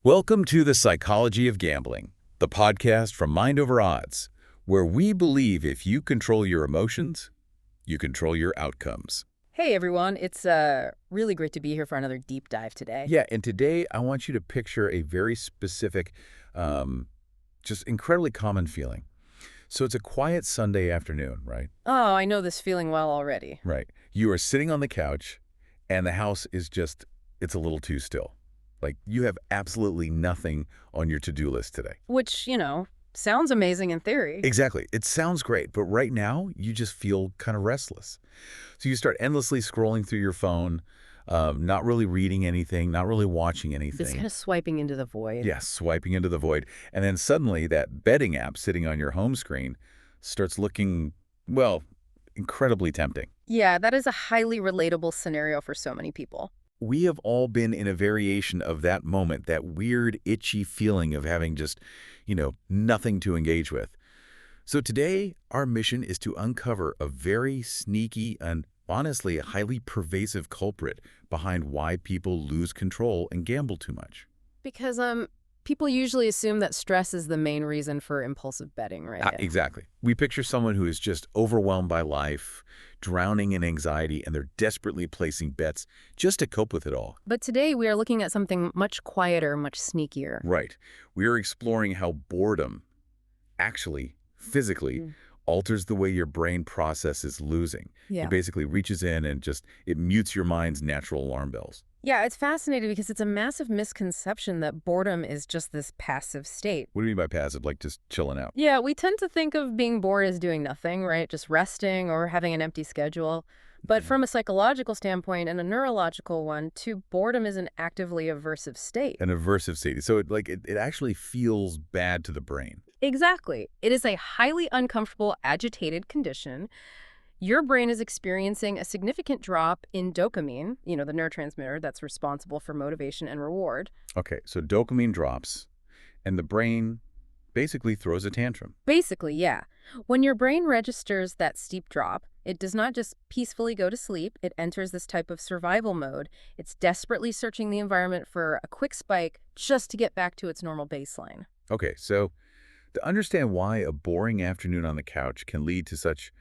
Welcome to The Psychology of Gambling, the podcast from Mind Over Odds, where we believe if you control your emotions, you control your outcomes. Hey everyone, it's really great to be here for another deep dive today. Yeah, and today I want you to picture a very specific, just incredibly common feeling. So it's a quiet Sunday afternoon, right? Oh, I know this feeling well already. Right. You are sitting on the couch, and the house is just, it's a little too still. Like, you have absolutely nothing on your to-do list today. Which, sounds amazing in theory. Exactly. It sounds great, but right now, you just feel kind of restless. So you start endlessly scrolling through your phone, not really reading anything, not really watching anything. Just kind of swiping into the void. Yes, swiping into the void. And then suddenly, that betting app sitting on your home screen starts looking, well, incredibly tempting. Yeah, that is a highly relatable scenario for so many people. We have all been in a variation of that moment, that weird, itchy feeling of having just, nothing to engage with. So today, our mission is to uncover a very sneaky and honestly a highly pervasive culprit behind why people lose control and gamble too much. Because people usually assume that stress is the main reason for impulsive betting, right? Exactly. We picture someone who is just overwhelmed by life, drowning in anxiety, and they're desperately placing bets just to cope with it all. But today we are looking at something much quieter, much sneakier. Right. We are exploring how boredom actually, physically, alters the way your brain processes losing. Yeah. It basically reaches in and it mutes your mind's natural alarm bells. Yeah, it's fascinating because it's a massive misconception that boredom is just this passive state. What do you mean by passive? Like just chilling out? Yeah, we tend to think of being bored as doing nothing, right? Just resting or having an empty schedule. But from a psychological standpoint and a neurological one, too, boredom is an actively aversive state. An aversive state. So it actually feels bad to the brain. Exactly. It is a highly uncomfortable, agitated condition. Your brain is experiencing a significant drop in dopamine, the neurotransmitter that's responsible for motivation and reward. Okay, so dopamine drops, and the brain basically throws a tantrum. Basically, yeah. When your brain registers that steep drop, it does not just peacefully go to sleep. It enters this type of survival mode. It's desperately searching the environment for a quick spike just to get back to its normal baseline. Okay, so to understand why a boring afternoon on the couch can lead to such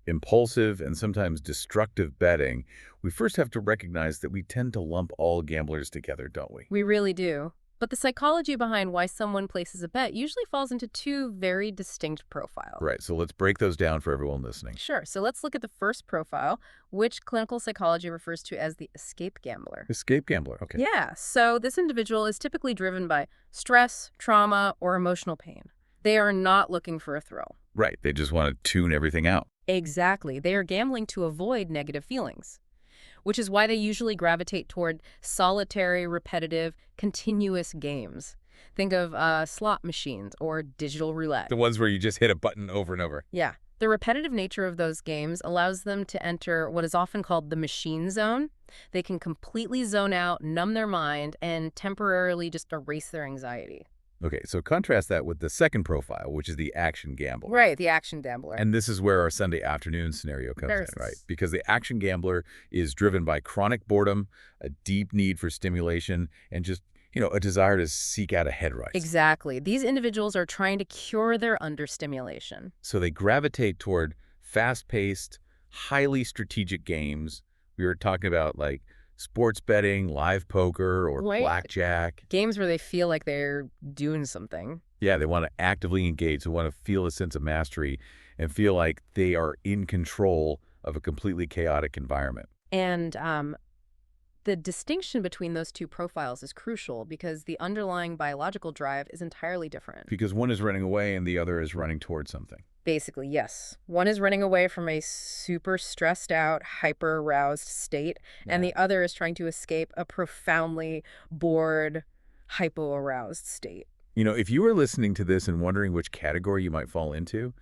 impulsive and sometimes destructive betting, we first have to recognize that we tend to lump all gamblers together, don't we? We really do. But the psychology behind why someone places a bet usually falls into two very distinct profiles. Right, so let's break those down for everyone listening. Sure. So let's look at the first profile, which clinical psychology refers to as the escape gambler. Escape gambler, okay. Yeah. So this individual is typically driven by stress, trauma, or emotional pain. They are not looking for a thrill. Right, they just want to tune everything out. Exactly. They are gambling to avoid negative feelings, which is why they usually gravitate toward solitary, repetitive, continuous games. Think of slot machines or digital roulette. The ones where you just hit a button over and over. Yeah. The repetitive nature of those games allows them to enter what is often called the machine zone. They can completely zone out, numb their mind, and temporarily just erase their anxiety. Okay, so contrast that with the second profile, which is the action gambler. Right, the action gambler. And this is where our Sunday afternoon scenario comes in, right? Because the action gambler is driven by chronic boredom, a deep need for stimulation, and just, a desire to seek out a head rush. Exactly. These individuals are trying to cure their understimulation. So they gravitate toward fast-paced, highly strategic games. We were talking about like sports betting, live poker, or blackjack. Games where they feel like they're doing something. Yeah, they want to actively engage. They want to feel a sense of mastery and feel like they are in control of a completely chaotic environment. And the distinction between those two profiles is crucial because the underlying biological drive is entirely different. Because one is running away and the other is running towards something. Basically, yes. One is running away from a super stressed out, hyper-aroused state, and the other is trying to escape a profoundly bored, hypo-aroused state. If you were listening to this and wondering which category you might fall into,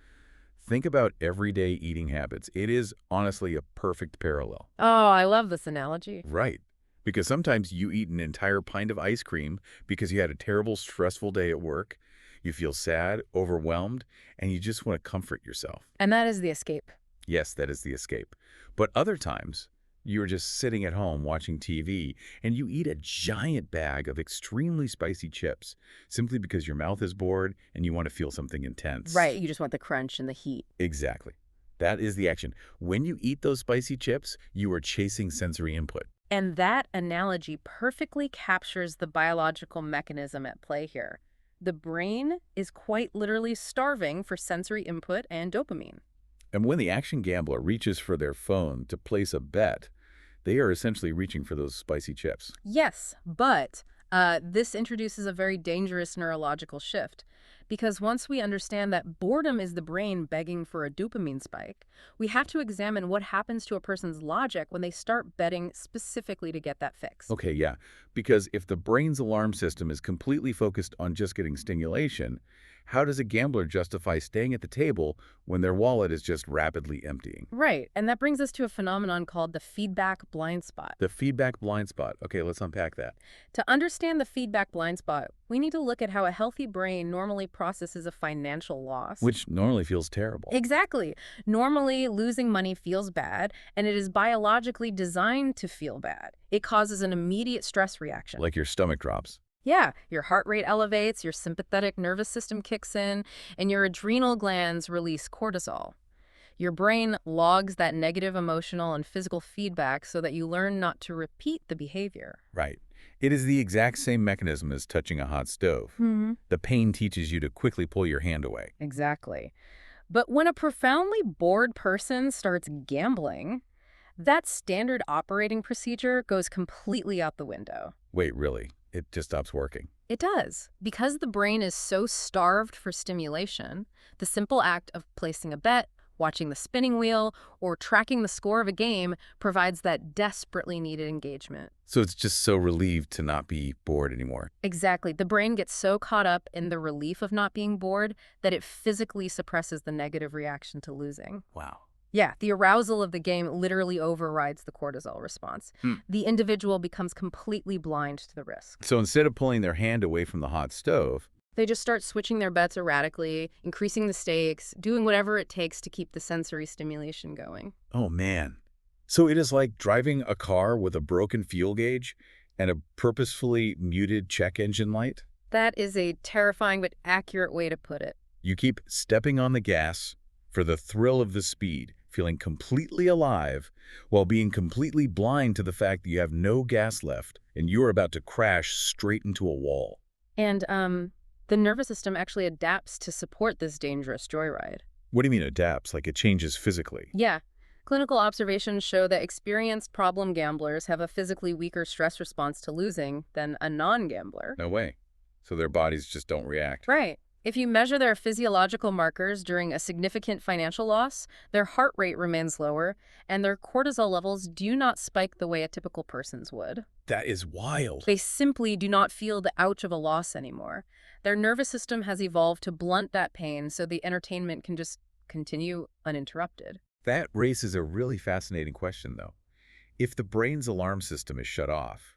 think about everyday eating habits. It is honestly a perfect parallel. Oh, I love this analogy. Right. Because sometimes you eat an entire pint of ice cream because you had a terrible, stressful day at work. You feel sad, overwhelmed, and you just want to comfort yourself. And that is the escape. Yes, that is the escape. But other times, You're just sitting at home watching TV, and you eat a giant bag of extremely spicy chips simply because your mouth is bored and you want to feel something Right, intense. you just want the crunch and the heat. Exactly. That is the action. When you eat those spicy chips, you are chasing sensory input. And that analogy perfectly captures the biological mechanism at play here. The brain is quite literally starving for sensory input and dopamine. And when the action gambler reaches for their phone to place a bet, they are essentially reaching for those spicy chips. Yes, but this introduces a very dangerous neurological shift. Because once we understand that boredom is the brain begging for a dopamine spike, we have to examine what happens to a person's logic when they start betting specifically to get that fix. Okay, yeah, because if the brain's alarm system is completely focused on just getting stimulation, how does a gambler justify staying at the table when their wallet is just rapidly emptying? Right, and that brings us to a phenomenon called the feedback blind spot. The feedback blind spot. Okay, let's unpack that. To understand the feedback blind spot, we need to look at how a healthy brain normally processes a financial loss. Which normally feels terrible. Exactly. Normally, losing money feels bad, and it is biologically designed to feel bad. It causes an immediate stress reaction. Like your stomach drops. Yeah, your heart rate elevates, your sympathetic nervous system kicks in, and your adrenal glands release cortisol. Your brain logs that negative emotional and physical feedback so that you learn not to repeat the behavior. Right. It is the exact same mechanism as touching a hot stove. The pain teaches you to quickly pull your hand away. Exactly. But when a profoundly bored person starts gambling, that standard operating procedure goes completely out the window. Wait, really? It just stops working. It does. Because the brain is so starved for stimulation, the simple act of placing a bet, watching the spinning wheel, or tracking the score of a game provides that desperately needed engagement. So it's just so relieved to not be bored anymore. Exactly. The brain gets so caught up in the relief of not being bored that it physically suppresses the negative reaction to losing. Wow. Yeah, the arousal of the game literally overrides the cortisol response. The individual becomes completely blind to the risk. So instead of pulling their hand away from the hot stove, They just start switching their bets erratically, increasing the stakes, doing whatever it takes to keep the sensory stimulation going. oh man. So it is like driving a car with a broken fuel gauge and a purposefully muted check engine light? That is a terrifying but accurate way to put it. You keep stepping on the gas for the thrill of the speed, feeling completely alive, while being completely blind to the fact that you have no gas left and you're about to crash straight into a wall. And the nervous system actually adapts to support this dangerous joyride. What do you mean adapts? Like it changes physically? Yeah. Clinical observations show that experienced problem gamblers have a physically weaker stress response to losing than a non-gambler. No way. So their bodies just don't react. Right. If you measure their physiological markers during a significant financial loss, their heart rate remains lower, and their cortisol levels do not spike the way a typical person's would. That is wild. They simply do not feel the ouch of a loss anymore. Their nervous system has evolved to blunt that pain so the entertainment can just continue uninterrupted. That raises a really fascinating question, though. If the brain's alarm system is shut off,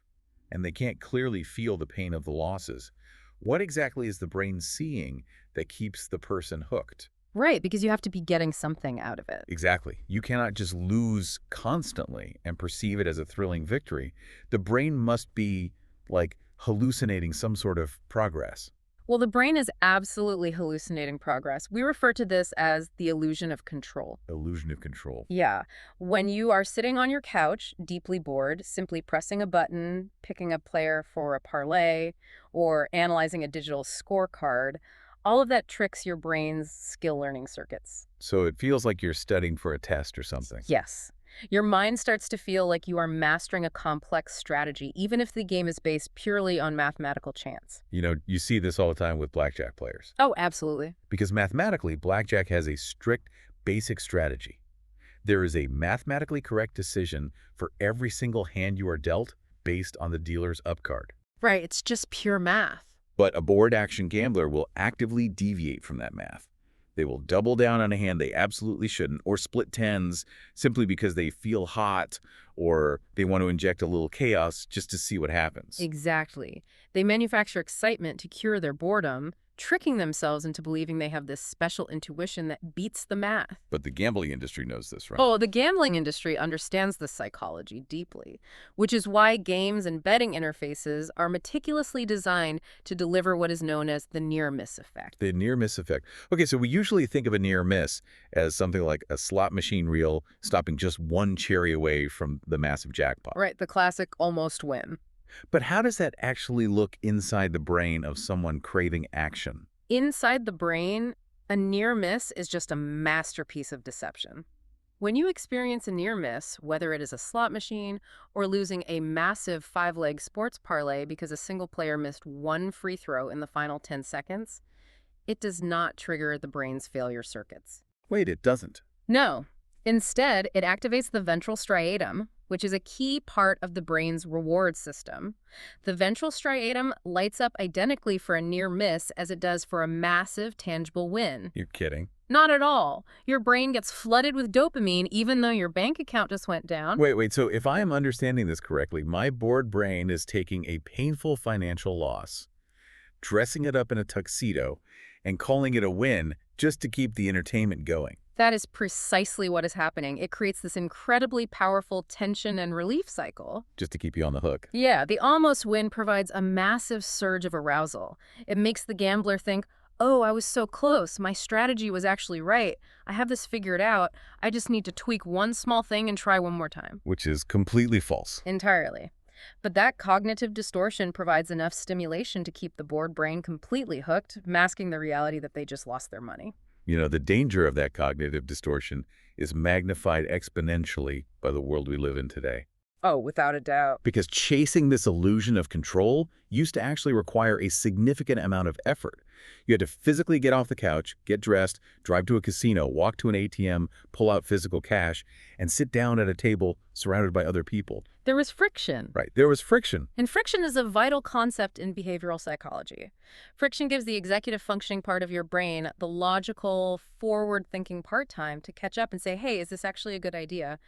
and they can't clearly feel the pain of the losses, what exactly is the brain seeing that keeps the person hooked? Right, because you have to be getting something out of it. Exactly. You cannot just lose constantly and perceive it as a thrilling victory. The brain must be, like, hallucinating some sort of progress. Well, the brain is absolutely hallucinating progress. We refer to this as the illusion of control. Illusion of control. Yeah. When you are sitting on your couch, deeply bored, simply pressing a button, picking a player for a parlay, or analyzing a digital scorecard, all of that tricks your brain's skill learning circuits. So it feels like you're studying for a test or something. Yes. Your mind starts to feel like you are mastering a complex strategy, even if the game is based purely on mathematical chance. You know, you see this all the time with blackjack players. Oh, absolutely. Because mathematically, blackjack has a strict, basic strategy. There is a mathematically correct decision for every single hand you are dealt based on the dealer's up card. Right, it's just pure math. But a bored action gambler will actively deviate from that math. They will double down on a hand they absolutely shouldn't, or split tens simply because they feel hot, or they want to inject a little chaos just to see what happens. Exactly. They manufacture excitement to cure their boredom, tricking themselves into believing they have this special intuition that beats the math. But the gambling industry knows this, right? Oh, the gambling industry understands this psychology deeply, which is why games and betting interfaces are meticulously designed to deliver what is known as the near-miss effect. The near-miss effect. Okay, so we usually think of a near-miss as something like a slot machine reel stopping just one cherry away from the massive jackpot. Right, the classic almost win. But how does that actually look inside the brain of someone craving action? Inside the brain, a near miss is just a masterpiece of deception. When you experience a near miss, whether it is a slot machine or losing a massive five-leg sports parlay because a single player missed one free throw in the final 10 seconds, it does not trigger the brain's failure circuits. Wait, it doesn't. No. Instead, it activates the ventral striatum, which is a key part of the brain's reward system. The ventral striatum lights up identically for a near miss as it does for a massive, tangible win. You're kidding. Not at all. Your brain gets flooded with dopamine even though your bank account just went down. Wait, so if I am understanding this correctly, my bored brain is taking a painful financial loss, dressing it up in a tuxedo, and calling it a win just to keep the entertainment going. That is precisely what is happening. It creates this incredibly powerful tension and relief cycle. Just to keep you on the hook. Yeah, the almost win provides a massive surge of arousal. It makes the gambler think, oh, I was so close. My strategy was actually right. I have this figured out. I just need to tweak one small thing and try one more time. Which is completely false. Entirely. But that cognitive distortion provides enough stimulation to keep the bored brain completely hooked, masking the reality that they just lost their money. You know, the danger of that cognitive distortion is magnified exponentially by the world we live in today. Oh, without a doubt. Because chasing this illusion of control used to actually require a significant amount of effort. You had to physically get off the couch, get dressed, drive to a casino, walk to an ATM, pull out physical cash, and sit down at a table surrounded by other people. There was friction. Right, there was friction. And friction is a vital concept in behavioral psychology. Friction gives the executive functioning part of your brain the logical, forward-thinking part time to catch up and say, hey, is this actually a good idea?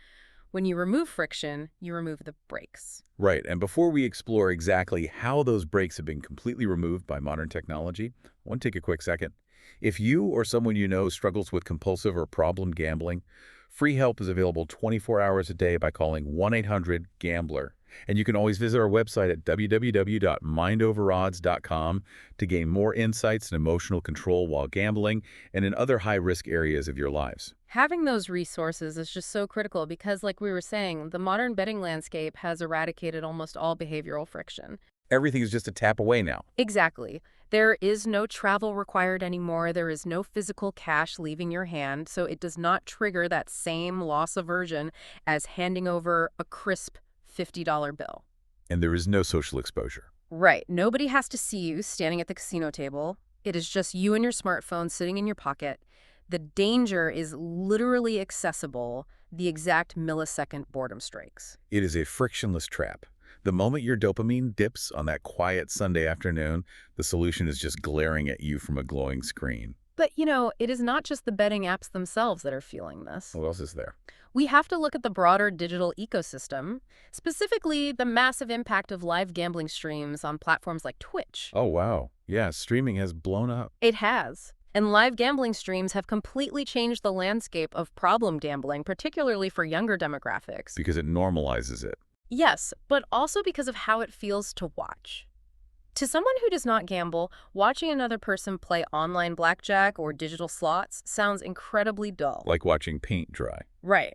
When you remove friction, you remove the brakes. Right, and before we explore exactly how those brakes have been completely removed by modern technology, I want to take a quick second. If you or someone you know struggles with compulsive or problem gambling, free help is available 24 hours a day by calling 1-800-GAMBLER. And you can always visit our website at www.mindoverodds.com to gain more insights and emotional control while gambling and in other high-risk areas of your lives. Having those resources is just so critical because, like we were saying, the modern betting landscape has eradicated almost all behavioral friction. Everything is just a tap away now. Exactly. There is no travel required anymore. There is no physical cash leaving your hand, so it does not trigger that same loss aversion as handing over a crisp $50 bill. And there is no social exposure. Right. Nobody has to see you standing at the casino table. It is just you and your smartphone sitting in your pocket. The danger is literally accessible the exact millisecond boredom strikes. It is a frictionless trap. The moment your dopamine dips on that quiet Sunday afternoon, the solution is just glaring at you from a glowing screen. But, it is not just the betting apps themselves that are feeling this. What else is there? We have to look at the broader digital ecosystem, specifically the massive impact of live gambling streams on platforms like Twitch. Oh, wow. Yeah, streaming has blown up. It has. And live gambling streams have completely changed the landscape of problem gambling, particularly for younger demographics. Because it normalizes it. Yes, but also because of how it feels to watch. To someone who does not gamble, watching another person play online blackjack or digital slots sounds incredibly dull. Like watching paint dry. Right.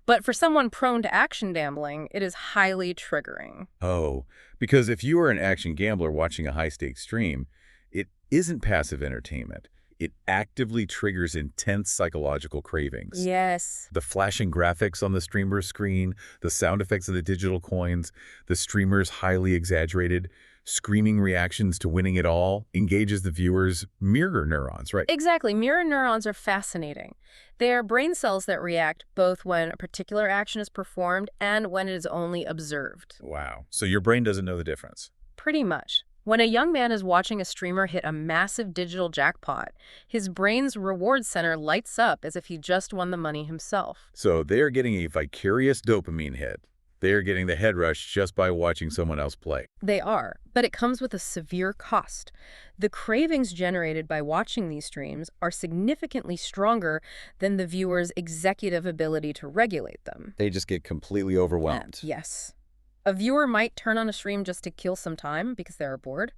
But for someone prone to action gambling, it is highly triggering. Oh, because if you are an action gambler watching a high-stakes stream, it isn't passive entertainment. It actively triggers intense psychological cravings. Yes. The flashing graphics on the streamer's screen, the sound effects of the digital coins, the streamer's highly exaggerated, screaming reactions to winning it all engages the viewer's mirror neurons, right? Exactly. Mirror neurons are fascinating. They are brain cells that react both when a particular action is performed and when it is only observed. Wow. So your brain doesn't know the difference. Pretty much. When a young man is watching a streamer hit a massive digital jackpot, his brain's reward center lights up as if he just won the money himself. So they are getting a vicarious dopamine hit. They're getting the head rush just by watching someone else play. They are, but it comes with a severe cost. The cravings generated by watching these streams are significantly stronger than the viewer's executive ability to regulate them. They just get completely overwhelmed. Yes. A viewer might turn on a stream just to kill some time because they're bored,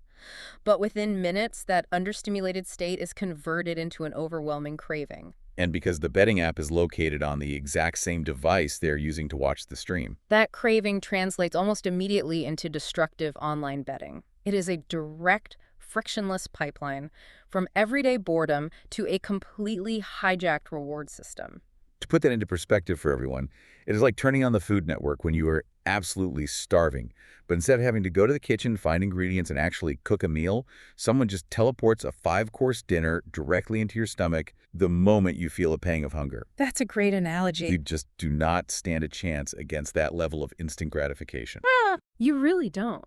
but within minutes, that understimulated state is converted into an overwhelming craving. And because the betting app is located on the exact same device they're using to watch the stream. That craving translates almost immediately into destructive online betting. It is a direct, frictionless pipeline from everyday boredom to a completely hijacked reward system. To put that into perspective for everyone, it is like turning on the Food Network when you are absolutely starving. But instead of having to go to the kitchen, find ingredients, and actually cook a meal, someone just teleports a 5-course dinner directly into your stomach the moment you feel a pang of hunger. That's a great analogy. You just do not stand a chance against that level of instant gratification. You really don't.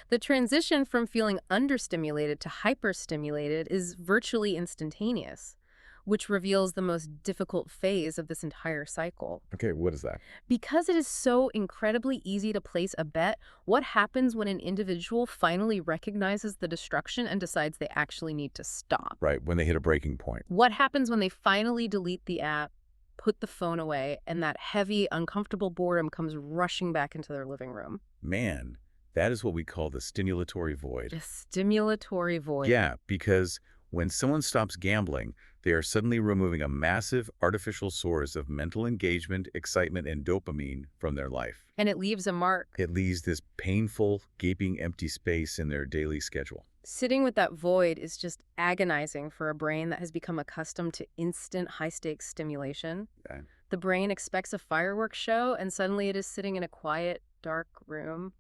The transition from feeling understimulated to hyperstimulated is virtually instantaneous, which reveals the most difficult phase of this entire cycle. Okay, what is that? Because it is so incredibly easy to place a bet, what happens when an individual finally recognizes the destruction and decides they actually need to stop? Right, when they hit a breaking point. What happens when they finally delete the app, put the phone away, and that heavy, uncomfortable boredom comes rushing back into their living room? Man, that is what we call the stimulatory void. The stimulatory void. Yeah, because when someone stops gambling, they are suddenly removing a massive artificial source of mental engagement, excitement, and dopamine from their life. And it leaves a mark. It leaves this painful, gaping empty space in their daily schedule. Sitting with that void is just agonizing for a brain that has become accustomed to instant, high-stakes stimulation. Okay. The brain expects a fireworks show, and suddenly it is sitting in a quiet, dark room.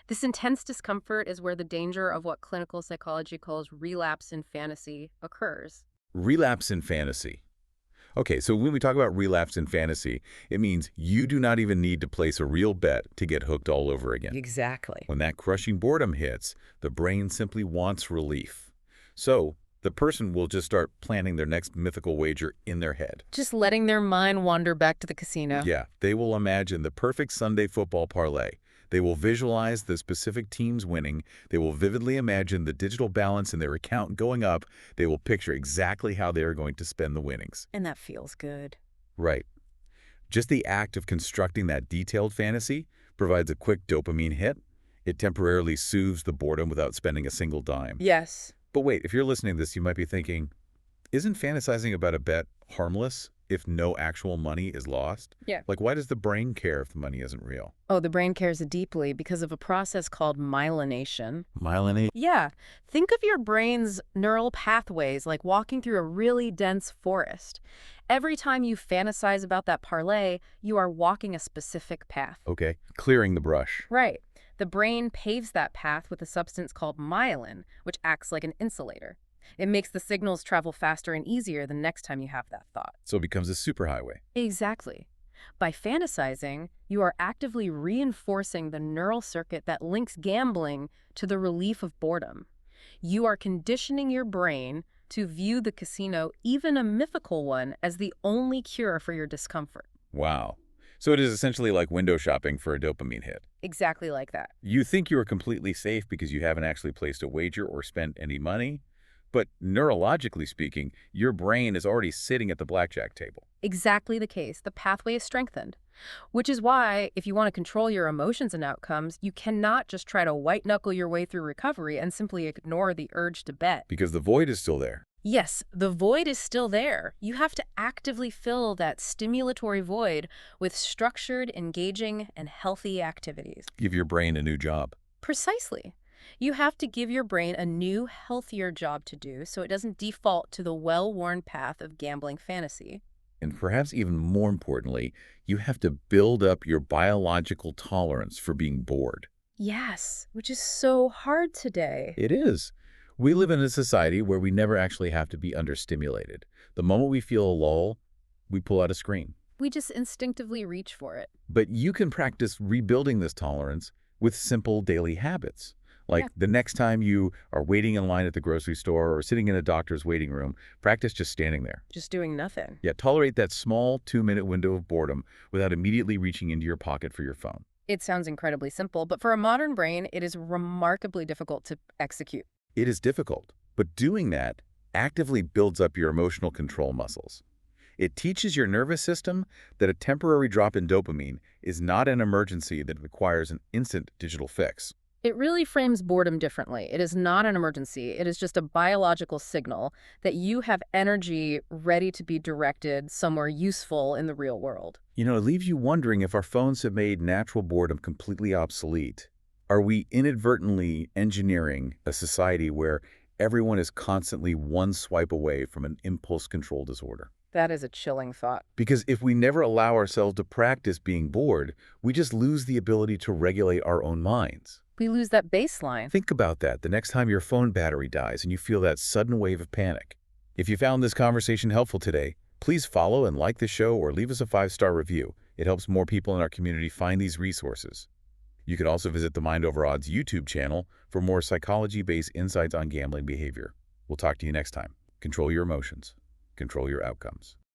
This intense discomfort is where the danger of what clinical psychology calls relapse in fantasy occurs. Relapse in fantasy. Okay, so when we talk about relapse in fantasy, it means you do not even need to place a real bet to get hooked all over again. Exactly. When that crushing boredom hits, the brain simply wants relief. So the person will just start planning their next mythical wager in their head. Just letting their mind wander back to the casino. Yeah, they will imagine the perfect Sunday football parlay. They will visualize the specific teams winning. They will vividly imagine the digital balance in their account going up. They will picture exactly how they are going to spend the winnings. And that feels good. Right. Just the act of constructing that detailed fantasy provides a quick dopamine hit. It temporarily soothes the boredom without spending a single dime. Yes. But wait, if you're listening to this, you might be thinking, isn't fantasizing about a bet harmless if no actual money is lost? Yeah. Like, why does the brain care if the money isn't real? Oh, the brain cares deeply because of a process called myelination. Myelinate? Yeah. Think of your brain's neural pathways like walking through a really dense forest. Every time you fantasize about that parlay, you are walking a specific path. Okay, clearing the brush. Right. The brain paves that path with a substance called myelin, which acts like an insulator. It makes the signals travel faster and easier the next time you have that thought. So it becomes a superhighway. Exactly. By fantasizing, you are actively reinforcing the neural circuit that links gambling to the relief of boredom. You are conditioning your brain to view the casino, even a mythical one, as the only cure for your discomfort. Wow. So it is essentially like window shopping for a dopamine hit. Exactly like that. You think you are completely safe because you haven't actually placed a wager or spent any money, but neurologically speaking, your brain is already sitting at the blackjack table. Exactly the case. The pathway is strengthened. Which is why, if you want to control your emotions and outcomes, you cannot just try to white-knuckle your way through recovery and simply ignore the urge to bet. Because the void is still there. Yes, the void is still there. You have to actively fill that stimulatory void with structured, engaging, and healthy activities. Give your brain a new job. Precisely. You have to give your brain a new, healthier job to do so it doesn't default to the well-worn path of gambling fantasy. And perhaps even more importantly, you have to build up your biological tolerance for being bored. Yes, which is so hard today. It is. We live in a society where we never actually have to be understimulated. The moment we feel a lull, we pull out a screen. We just instinctively reach for it. But you can practice rebuilding this tolerance with simple daily habits. Like the next time you are waiting in line at the grocery store or sitting in a doctor's waiting room, practice just standing there. Just doing nothing. Yeah, tolerate that small 2-minute window of boredom without immediately reaching into your pocket for your phone. It sounds incredibly simple, but for a modern brain, it is remarkably difficult to execute. It is difficult, but doing that actively builds up your emotional control muscles. It teaches your nervous system that a temporary drop in dopamine is not an emergency that requires an instant digital fix. It really frames boredom differently. It is not an emergency. It is just a biological signal that you have energy ready to be directed somewhere useful in the real world. It leaves you wondering if our phones have made natural boredom completely obsolete. Are we inadvertently engineering a society where everyone is constantly one swipe away from an impulse control disorder? That is a chilling thought. Because if we never allow ourselves to practice being bored, we just lose the ability to regulate our own minds. We lose that baseline. Think about that the next time your phone battery dies and you feel that sudden wave of panic. If you found this conversation helpful today, please follow and like the show or leave us a 5-star review. It helps more people in our community find these resources. You can also visit the Mind Over Odds YouTube channel for more psychology-based insights on gambling behavior. We'll talk to you next time. Control your emotions. Control your outcomes.